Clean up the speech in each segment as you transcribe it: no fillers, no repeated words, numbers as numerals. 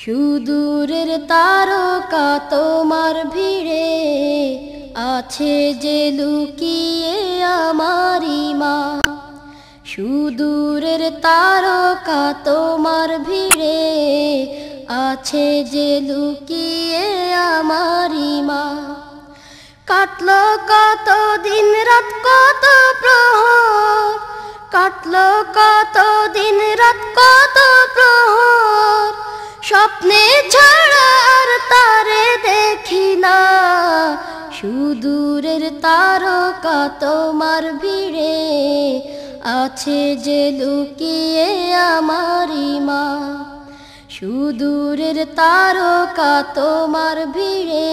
সুদূরের তারকা তোমার ভিড়ে আছে যে লুকিয়ে আমারি মা। সুদূরের তারকা তোমার ভিড়ে আছে যে লুকিয়ে আমারি মা। কাটলো কত দিন রাত কত প্রহর, কাটলো কত দিন রাত কত প্রহর, স্বপ্নে ছাড়া আর তারে দেখি না। সুদূরের তারকা তোমার ভিড়ে আছে যে লুকিয়ে আমারি মা। সুদূরের তারকা তোমার ভিড়ে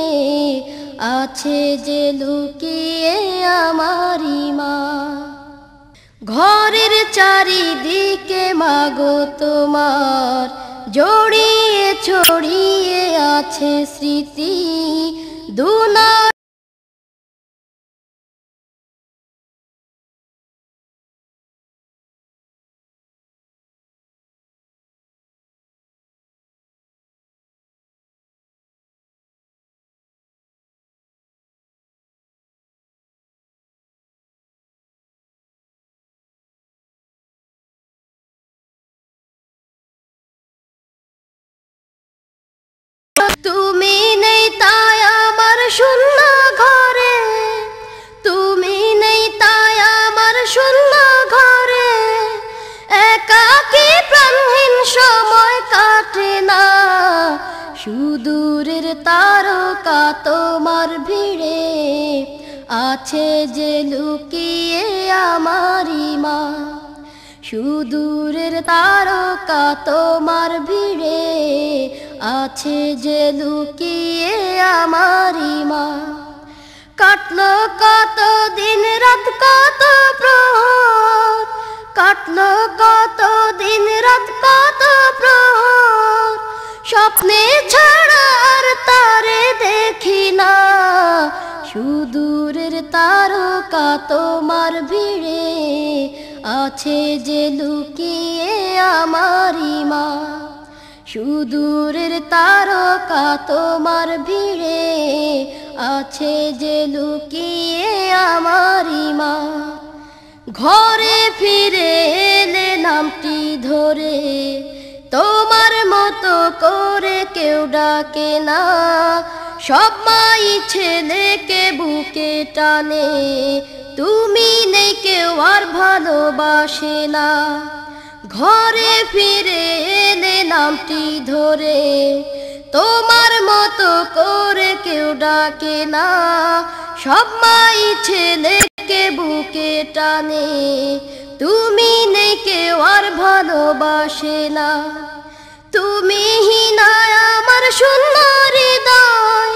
আছে যে লুকিয়ে আমারি মা। ঘরের চারিদিকে মাগো তোমার জড়িয়ে ছড়িয়ে আছে স্মৃতি। দুনা তুমি নেই তাই আমার শূন্য ঘরে, তুমি নেই তাই আমার শূন্য ঘরে, একাকী প্রাণহীন সময় কাটে না। সুদূরের তারকা তোমার ভিড়ে আছে যে লুকিয়ে আমারি মা। সুদূরের তারকা তোমার ভিড়ে আছে যে লুকিয়ে আমারি মা। কাটলো কত দিন রাত কত প্রহর, কাটলো কত দিন রাত কত প্রহর, স্বপ্নে ছাড়া আর তারে দেখি না। সুদূরের তারকা তোমার ভিড়ে আছে যে লুকিয়ে আমারি মা। সুদূরের তারকা তোমার ভিড়ে আছে যে লুকিয়ে আমারি মা। ঘরে ফিরে এলে নামটি ধরে তোমার মতো করে কেউ ডাকে না। সব মাই ছেলেকে বুকে টানে, তুমি নেই কেউ আর ভালোবাসে না। ঘরে ফিরে এলে নামটি ধরে তোমার মতো করে কেউ ডাকে না। সব মাই ছেলেকে বুকে টানে, তুমি নেই কেউ আর ভালোবাসে না। তুমি হিনায় আমার শূন্য হৃদয়,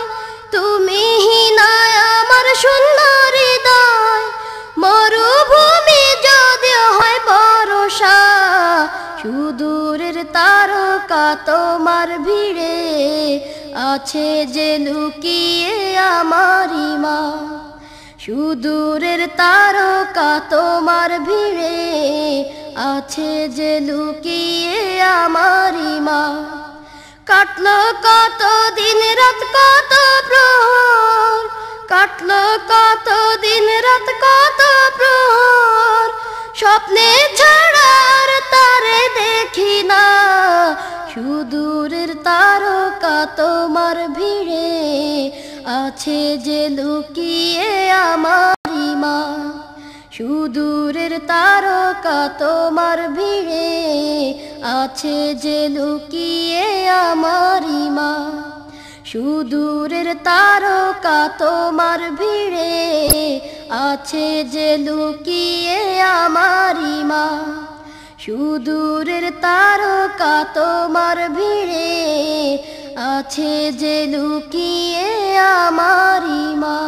তুমি হিনায় আমার শূন্য হৃদয়, মরুভূমি যদিও হয় বরষা। সুদূরের তারকা তোমার ভিড়ে আছে যে লুকিয়ে আমারি মা। সুদূরের তারকা তোমার ভিড়ে আছে যে লুকিয়ে আমারি মা। কাটলো কত দিন রাত কত প্রহর, কাটলো কত দিন রাত কত প্রহর, স্বপ্নে ছাড়া আর তারে দেখি না। সুদূরের তারকা তোমার ভিড়ে আছে যে লুকিয়ে আমারি মা। সুদূরের তারকা তোমার ভিড়ে আছে যে লুকিয়ে আমারি মা। সুদূরের তারকা তোমার ভিড়ে আছে যে লুকিয়ে আমারি মা। সুদূরের তারকা তোমার ভিড়ে আছে যে লুকিয়ে আমারি মা।